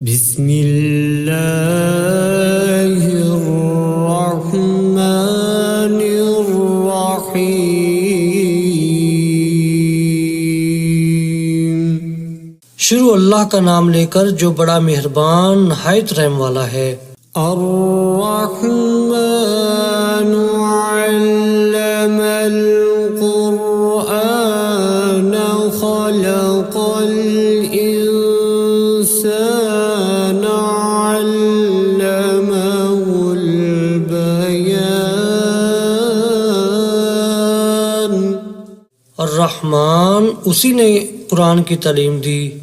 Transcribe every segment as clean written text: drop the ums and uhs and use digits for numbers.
बिस्मिल्लाहिर्रहमानिर्रहीम। शुरू अल्लाह का नाम लेकर जो बड़ा मेहरबान नहायत रहम वाला है। अर्रहमानु अल्लमल कुरआन खलक़ल इंसान अल्लमहुल बयान। अर्रहमान उसी ने कुरान की तालीम दी,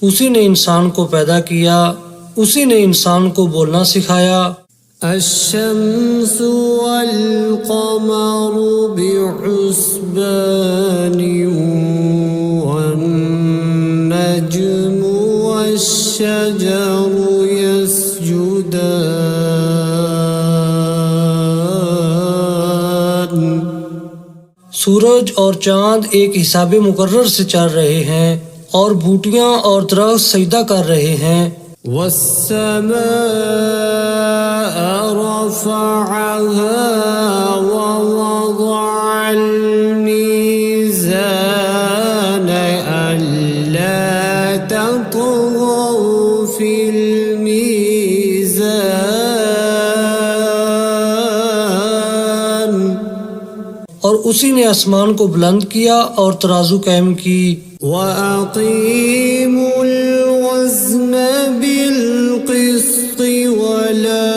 उसी ने इंसान को पैदा किया, उसी ने इंसान को बोलना सिखाया। अश्शम्सु वल क़मरु बिहुस्बानि वन नज्मु वश्शजरु यस्जुदान। सूरज और चांद एक हिसाबे मुकर्रर से चल रहे हैं और बूटियां और दरख्त सजदा कर रहे हैं। वस्समाअ रफ़अहा ववضअल मीज़ान अल्ला ततग़ौ फ़िल मीज़ान। और उसी ने आसमान को बुलंद किया और तराजू कायम की। वअक़ीमुल वज़्न बिलक़िस्ति वला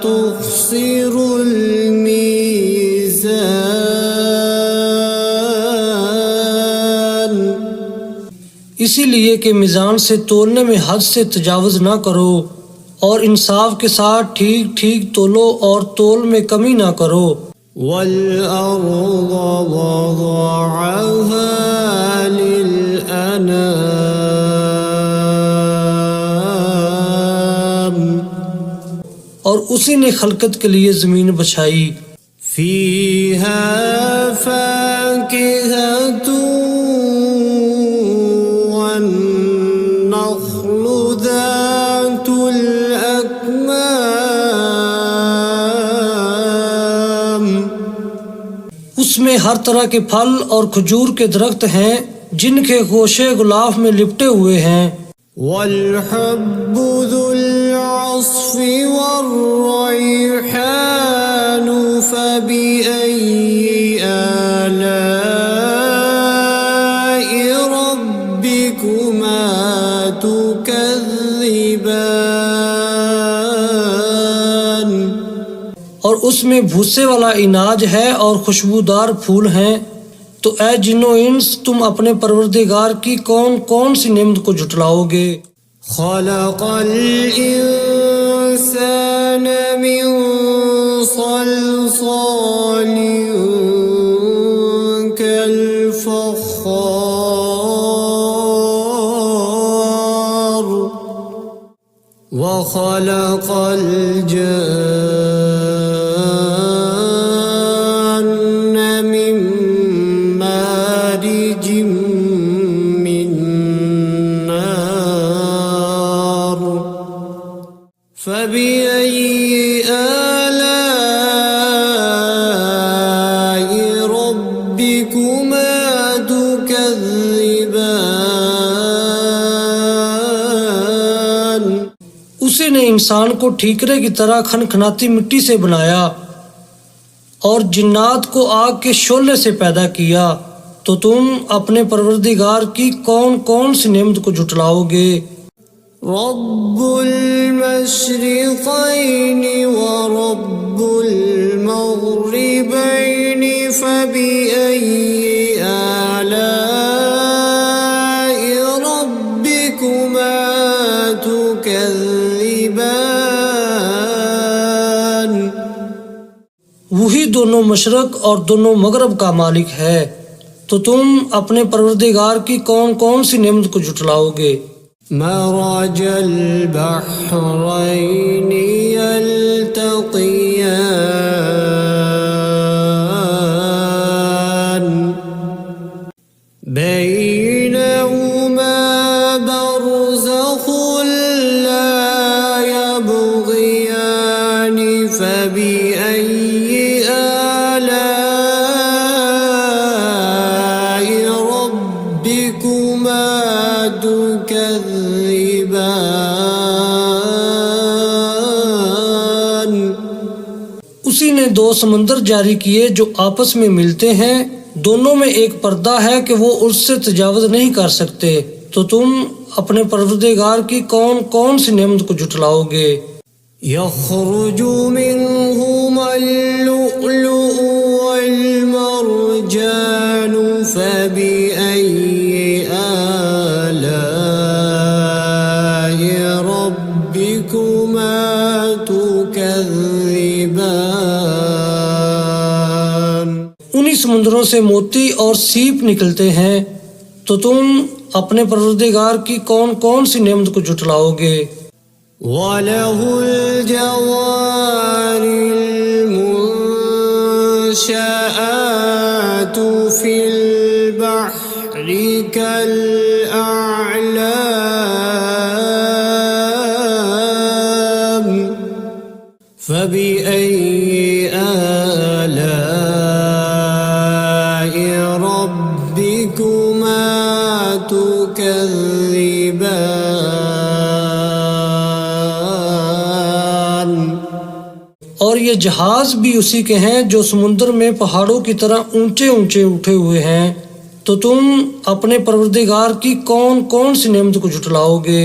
तुख़्सिरुल मीज़ान। इसीलिए कि मीज़ान से तोलने में हद से तजावुज़ ना करो और इंसाफ के साथ ठीक ठीक तोलो और तोल में कमी ना करो। वल-अर्ज़ वज़अहा लिल-अनाम। और उसी ने खलकत के लिए ज़मीन बछाई। फ़ीहा फ़ाकिहतुन वन्नख़्लु ज़ातुल अकमाम। उसमें हर तरह के फल और खजूर के दरख्त हैं जिनके गोशे गुलाफ में लिपटे हुए हैं। वल-हब्बु ज़ुल-अस्फ़ि वर्रैहानु फ़बिअय्यि आलाइ रब्बिकुमा तुकज़्ज़िबान। और उसमें भूसे वाला इनाज है और खुशबूदार फूल हैं। तो ऐ जिन्नो इंस तुम अपने परवरदिगार की कौन कौन सी नेमत को झुटलाओगे। खलक़ल इंसान मिन सल्सालिन कल-फ़ख़्ख़ार व खलक़ल जन्न मिन मारिजिम मिन नार फ़बिअय्यि आलाइ रब्बिकुमा तुकज़्ज़िबान। उसी ने इंसान को ठीकरे की तरह खनखनाती मिट्टी से बनाया और जिन्नात को आग के शोले से पैदा किया। तो तुम अपने परवरदिगार की कौन कौन सी नेमत को झुटलाओगे। रब्बुल मशरिक़ैनि व रब्बुल मग़रिबैनि फ़बिअय्यि आलाइ रब्बिकुमा तुकज़्ज़िबान। वही दोनों मशरक और दोनों मगरब का मालिक है। तो तुम अपने परवरदिगार की कौन कौन सी नेमत को झुटलाओगे। मरजल बहरैनि यल्तक़ियान बैनहुमा बरज़ख़ुल يكذبان उसी ने दो समंदर जारी किए जो आपस में मिलते हैं, दोनों में एक पर्दा है कि वो उससे तजावुज नहीं कर सकते, तो तुम अपने परवरदिगार की कौन कौन सी नेमत को झुटलाओगे। يخرج منهما اللؤلؤ والمرجان فبأي آلاء ربكما تكذبان उन्हीं समुद्रों से मोती और सीप निकलते हैं, तो तुम अपने परवरदिगार की कौन कौन सी नेमत को झुटलाओगे। وله الجوار المنشآت في البحر كالأعلام فبأي آلاء ربكما تكذبان और ये जहाज भी उसी के हैं जो समुद्र में पहाड़ों की तरह ऊंचे ऊंचे उठे हुए हैं, तो तुम अपने परवरदिगार की कौन कौन सी नेमत को झुटलाओगे।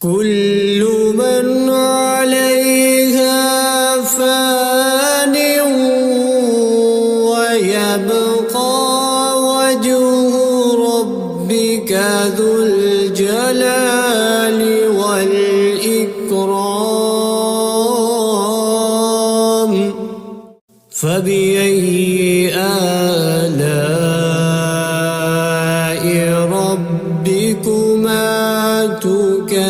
كل من عليها فان ويبقى وجه ربك ذو الجلال والإكرام فبأي آلاء ربكما تكذبان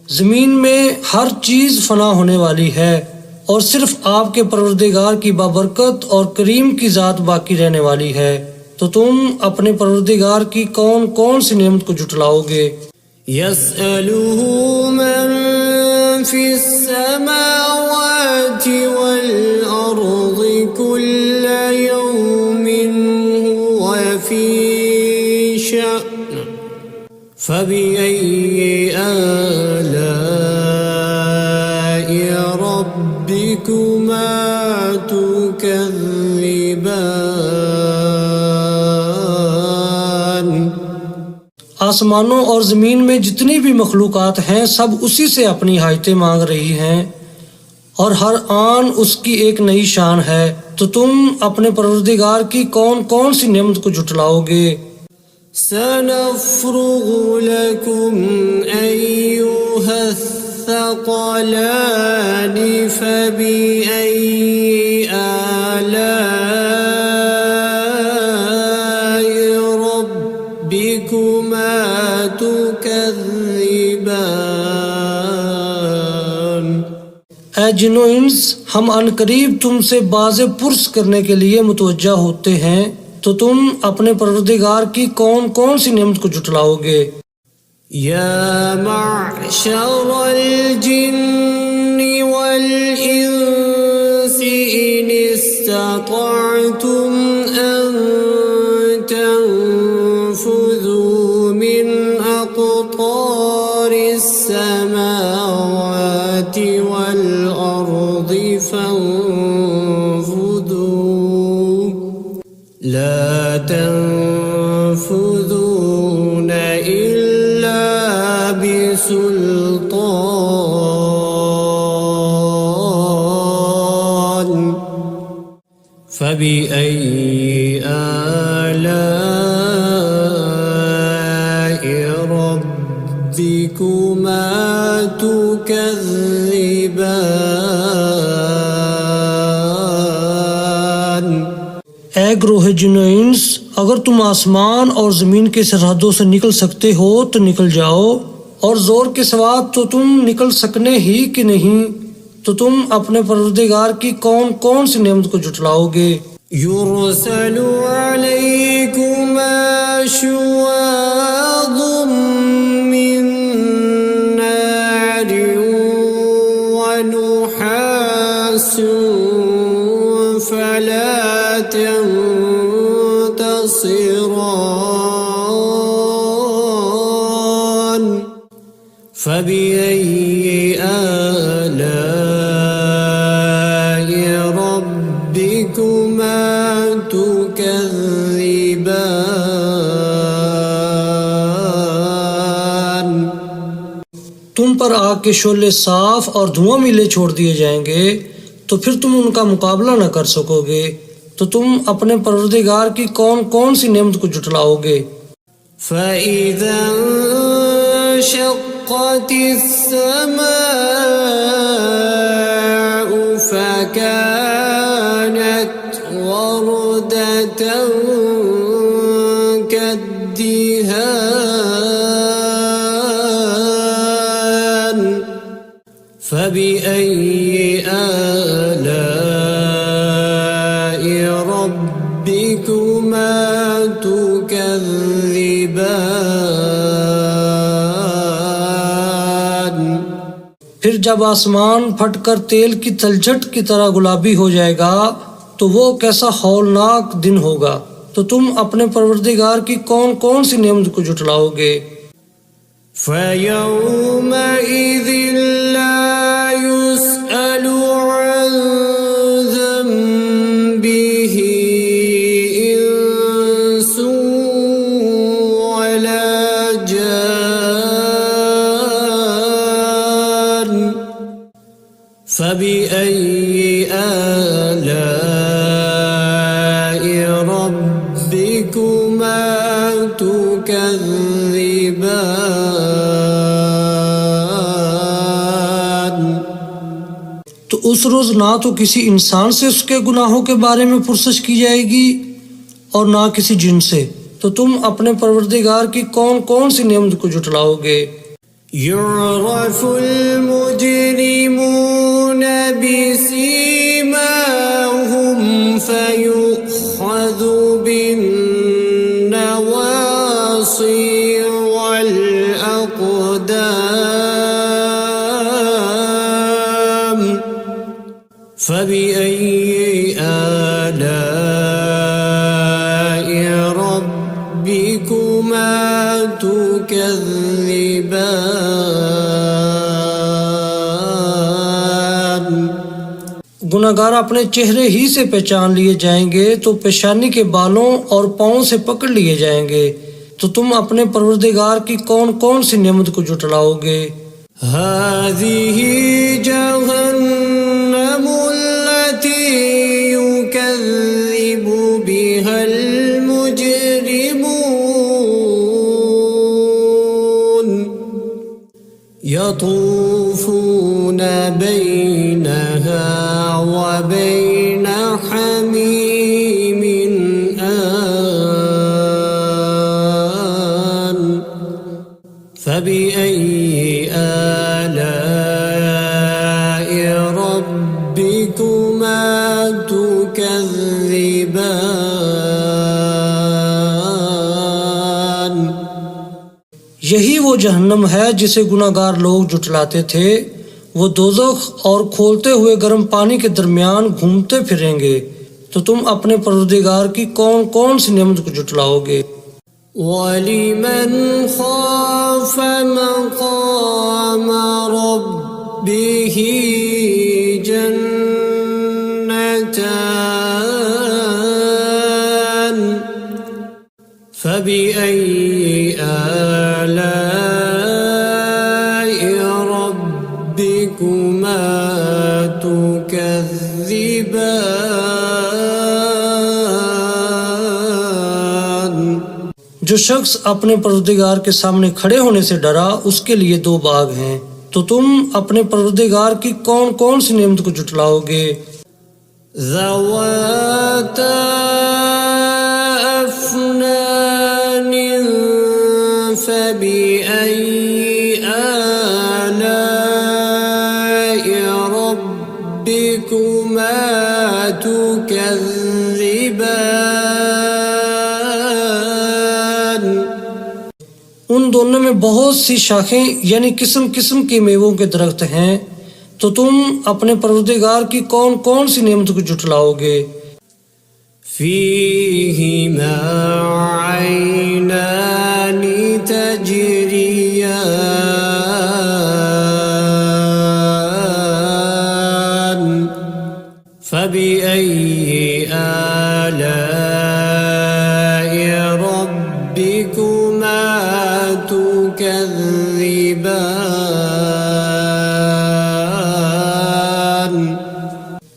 जमीन में हर चीज फना होने वाली है और सिर्फ आपके परवरदिगार की बाबरकत और करीम की जात बाकी रहने वाली है, तो तुम अपने परवरदिगार की कौन कौन सी नेमत को झुटलाओगे। يسأله من في السماوات والأرض كل يوم هو في شأن فبأي آلاء ربكما تكذبان आसमानों और जमीन में जितनी भी मखलूकात हैं सब उसी से अपनी हाजतें मांग रही हैं और हर आन उसकी एक नई शान है, तो तुम अपने परवरदिगार की कौन कौन सी नेमत को झुटलाओगे। سنفرغ لكم أيها الثقلان فبأي آلاء ربكما تكذبان ऐ जिन्नो इंस, हम अनकरीब तुमसे बाज़े पुरस करने के लिए मुतवज्जा होते हैं, तो तुम अपने परवरदिगार की कौन कौन सी नेमत को झुटलाओगे। يا معشر الجن والإنس إن استطعتم أن تنفذوا من أقطار السماوات والأرض فانفذوا لا تنفذون إلا بسلطان فبأي آلاء ربكما تكذبان ऐ ग्रोह जिन्नो इंस, अगर तुम आसमान और जमीन के सरहदों से निकल सकते हो तो निकल जाओ, और जोर के सिवा तो तुम निकल सकने ही कि नहीं, तो तुम अपने परवरदिगार की कौन कौन सी नेमत को झुटलाओगे। يرسل عليكما شواظ من نار ونحاس فلا تنظرون يبصران فبأي آلاء ربكما تكذبان। तुम पर आग के शोले साफ और धुआं मिले छोड़ दिए जाएंगे तो फिर तुम उनका मुकाबला न कर सकोगे। तो तुम अपने परवरदिगार की कौन कौन सी नेमत को जुटलाओगे। فإذا انشقت السماء فكانت وردة كالدهان فبأي آلاء ربكما تكذبان। फिर जब आसमान फटकर तेल की तलछट की तरह गुलाबी हो जाएगा तो वो कैसा हौलनाक दिन होगा। तो तुम अपने परवरदिगार की कौन कौन सी नेमत को जुटलाओगे। فيومئذ لا يسأل عن ذنبه إنس ولا جان فبأي آلاء ربكما تكذبان। तो उस रोज ना तो किसी इंसान से उसके गुनाहों के बारे में पुरसश की जाएगी और ना किसी जिन से। तो तुम अपने परवरदिगार की कौन कौन सी नेमत को जुटलाओगे। يعرف المجرمون بسيماهم فيؤخذ بالنواصي والأقدام فبأي آلاء ربكما تكذبان। गुनाहगार अपने चेहरे ही से पहचान लिए जाएंगे तो पेशानी के बालों और पाँव से पकड़ लिए जाएंगे। तो तुम अपने परवरदिगार की कौन कौन सी नेमत को जुटलाओगे। هذه جهنم التي يكذب بها المجرمون يطوفون بينها وبين حميم آن فبأي آلاء ربكما تكذبان। यही वो जहन्नम है जिसे गुनाहगार लोग जुटलाते थे। वो दोज़ख और खोलते हुए गर्म पानी के दरमियान घूमते फिरेंगे। तो तुम अपने परवरदिगार की कौन कौन सी नेमत को जुटलाओगे। वलिमन खाफ मक़ाम रब्बिही जन्नतान फबिअय्यि आलाइ रब्बिकुमा तुकज़्ज़िबान। जो शख्स अपने परवरदिगार के सामने खड़े होने से डरा उसके लिए दो बाग हैं। तो तुम अपने परवरदिगार की कौन कौन सी नेमत को जुटलाओगे। ज़वाता अफ़नान फ़बिअय्यि आलाइ रब्बिकुमा तुकज़्ज़िबान। उन दोनों में बहुत सी शाखें यानी किस्म किस्म के मेवों के दरख्त हैं। तो तुम अपने परवरदिगार की कौन कौन सी नेमत को जुटलाओगे। فيهما عينان تجريان فبأي آلاء ربكما تكذبان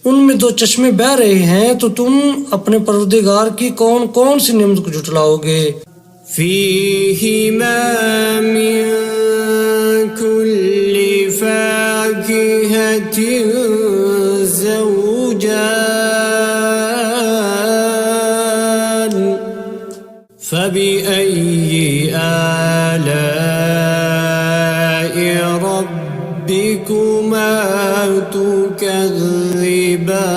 उनमें दो चश्मे बह रहे हैं, तो तुम अपने परवरदिगार की कौन कौन सी नेमत को झुटलाओगे। فيهما من كل فاكهة زوجان فبأي آلاء ربكما تكذبان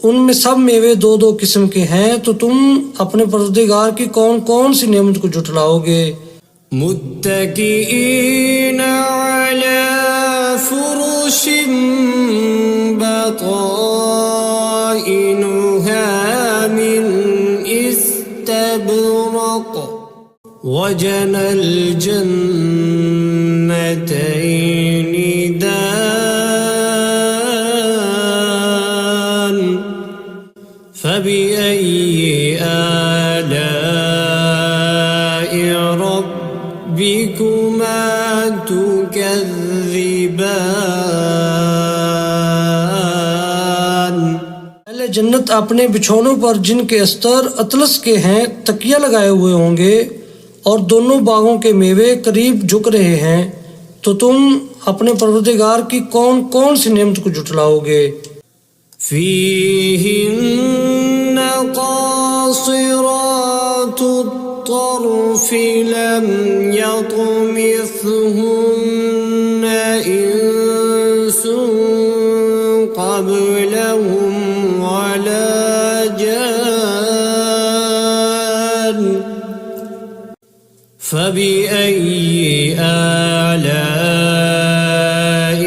उनमें सब मेवे दो दो किस्म के हैं, तो तुम अपने परवरदिगार की कौन कौन सी नेमत को झुटलाओगे। मुत्तकीईन अला फुरुश बताइनुहा मिन इस्तबरक वजनल जन्नतैनि दान فبأي آلاء ربكما تكذبان पहले जन्नत अपने बिछौनों पर जिनके अस्तर अतलस के हैं तकिया लगाए हुए होंगे, और दोनों बागों के मेवे करीब झुक रहे हैं, तो तुम अपने परवरदिगार की कौन कौन सी नेमत को झुटलाओगे। فيهن قاصرات الطرف لم يطمثهن إنس قبلهم ولا جان فبأي آلاء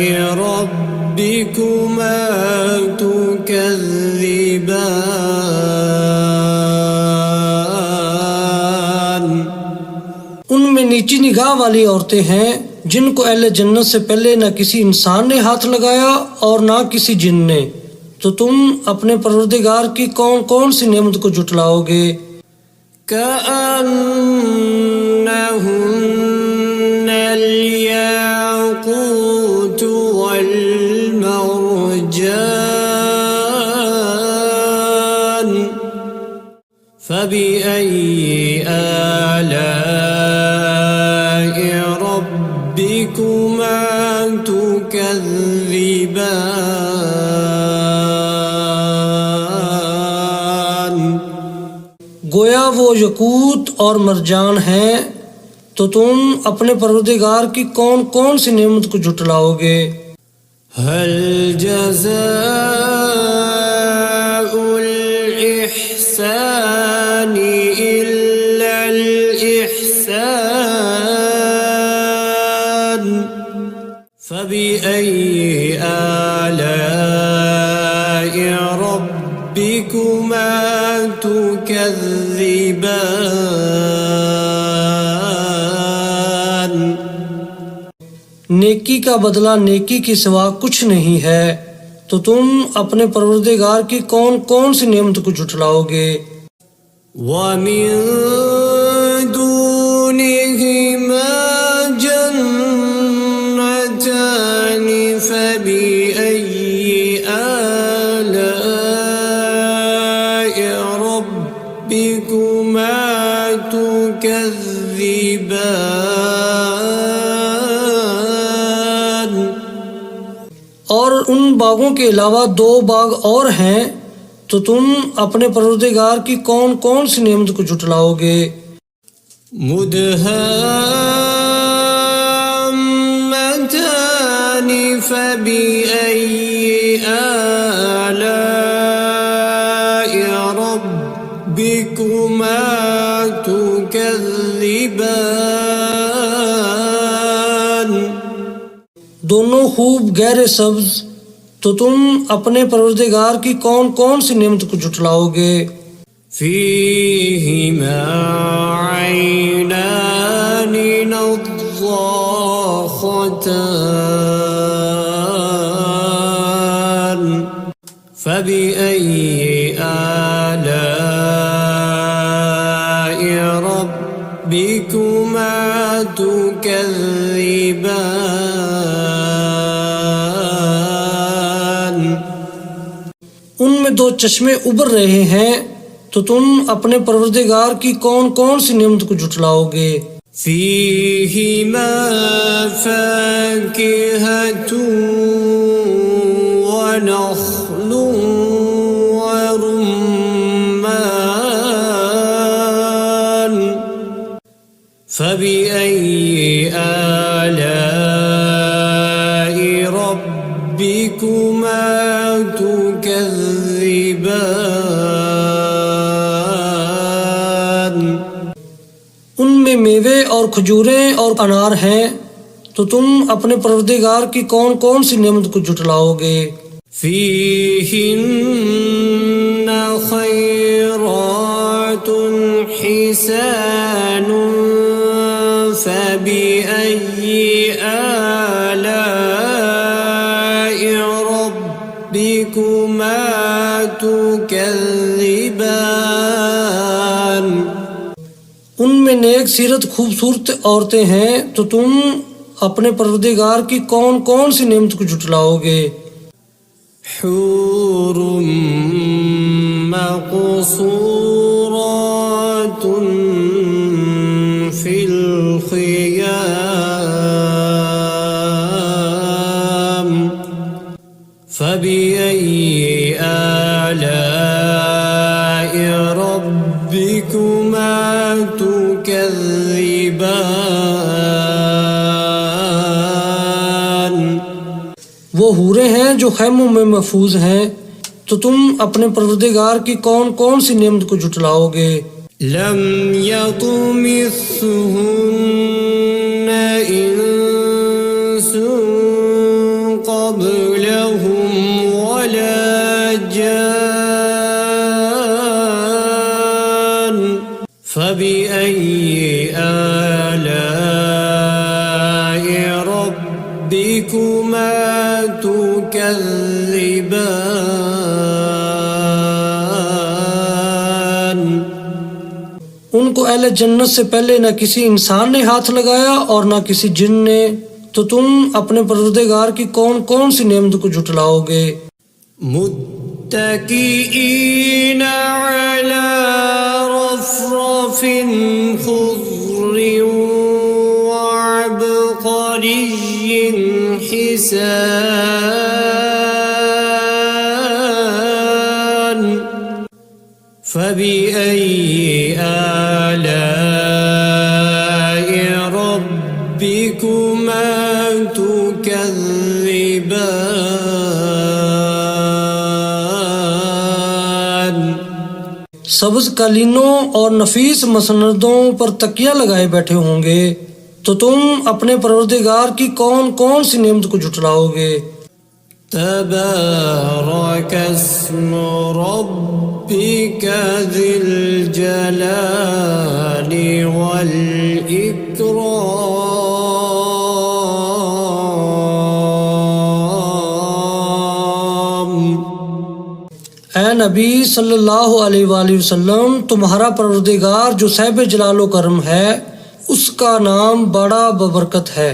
ربكما تكذبان उनमें नीची निगाह वाली औरतें हैं, जिनको अहले जन्नत से पहले न किसी इंसान ने हाथ लगाया और ना किसी जिन ने, तो तुम अपने परवरदिगार की कौन कौन सी नेमत को झुटलाओगे। كأنهن الياقوت والمرجان فبأي آلاء ربكما تكذبان गोया वो यकूत और मरजान हैं, तो तुम अपने परवरदिगार की कौन कौन सी नेमत को झुटलाओगे। هل جزاء الإحسان إلا الإحسان فبأي آلاء ربكما تكذبان नेकी का बदला नेकी के सिवा कुछ नहीं है, तो तुम अपने परवरदिगार की कौन कौन सी नेमत को झुटलाओगे। ومن دونهما جنتان فبأي آلاء ربكما تكذبان और उन बागों के अलावा दो बाग और हैं, तो तुम अपने परवरदिगार की कौन कौन सी नेमत को झुटलाओगे। मुदहाम्मतान फबिअय्यि आलाइ रब्बिकुमा तुकज़्ज़िबान दोनों खूब गहरे सब्ज, तो तुम अपने परवरदिगार की कौन कौन सी नेमत को जुटलाओगे। فيهما عينان نضاختان فبأي آلاء ربكما تكذبان। उनमें दो चश्मे उबर रहे हैं, तो तुम अपने परवरदिगार की कौन कौन सी नेमत को जुटलाओगे। فيهما فاكهة ونخل ورمان فبأي آلاء ربكما تكذبان। उनमें मेवे और खजूरें और अनार हैं, तो तुम अपने परवरदिगार की कौन कौन सी नेमत को जुटलाओगे। فيهن خيرات حسان فبأي آلاء ربكما تكذبان। उनमें नेक सीरत खूबसूरत औरतें हैं, तो तुम अपने परवरदिगार की कौन कौन सी नेमत को जुटलाओगे। حور مقصورات في الخيام فبأي آلاء ربكما تكذبان। वो हूरें हैं जो खैमों में महफूज हैं, तो तुम अपने परवरदिगार की कौन कौन सी नेमत को जुटलाओगे। لم يطمثهن إنس قبلهم ولا جان فبأي آلاء ربكما تكذبان। उनको अहले जन्नत से पहले न किसी इंसान ने हाथ लगाया और न किसी जिन ने, तो तुम अपने परवरदिगार की कौन कौन सी नेमत को जुटलाओगे। मुत्तकीईन अला रफ़रफ़िन ख़ुज़्र वअबक़रिय्यिन हिसान فبأي آلاء ربكما تكذبان। सब्ज कालीनों और नफीस मसनदों पर तकिया लगाए बैठे होंगे, तो तुम अपने परवरदिगार की कौन कौन सी नेमत को जुटलाओगे। تبارك اسم ربك ذي الجلال والإكرام। ऐ नबी सल्लल्लाहु अलैहि वसल्लम, तुम्हारा परवरदिगार जो साहिब जलालो करम है, उसका नाम बड़ा बबरकत है।